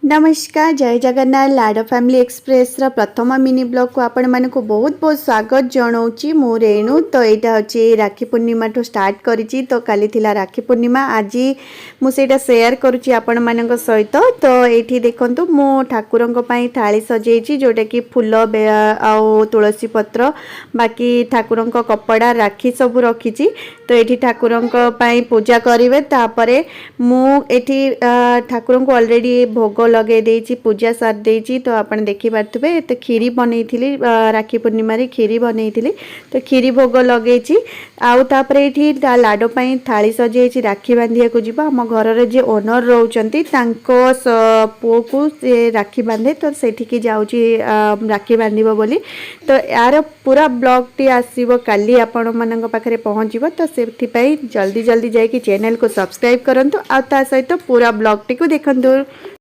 नमस्कार जय जगन्नाथ लाड family express रा प्रथम मिनी ब्लॉग को आपण मानक बहुत बहुत स्वागत जनाऊँगी मु रेणु। तो यहाँ हूँ राखी पूर्णिमा ठू स्टार्ट करी तो काली थिला राखी पूर्णिमा आज मुझे सेयार करुच्ची आपण मानक सहित। तो ये देखु मु ठाकुर थाली सजाई जोटा कि फूल आउ तुलसी पत्र बाकी ठाकुर कपड़ा राखी सब रखी। तो ये ठाकुर पूजा करेंगे तापर मुझे ठाकुर को ऑलरेडी भोग लगे देची पूजा सार देची। तो आप देखिपे तो खीरी बनई थी राखी पूर्णिमा खीरी बनई थी। तो खीरी भोग लगे आउे ये लाड थाली सजाई राखी बांधिया को जीव आम घर जे ओनर रोचंती पुओ को से राखी बांधे। तो सेठिकी जाऊँगी राखी बांध बोली। तो यार पूरा ब्लॉग टी आसो काली आपण मान पाखे पहुँच। तो से जल्दी जल्दी जाकि चैनल को सब्सक्राइब करूँ आ सहित पूरा ब्लॉग टी को देखु।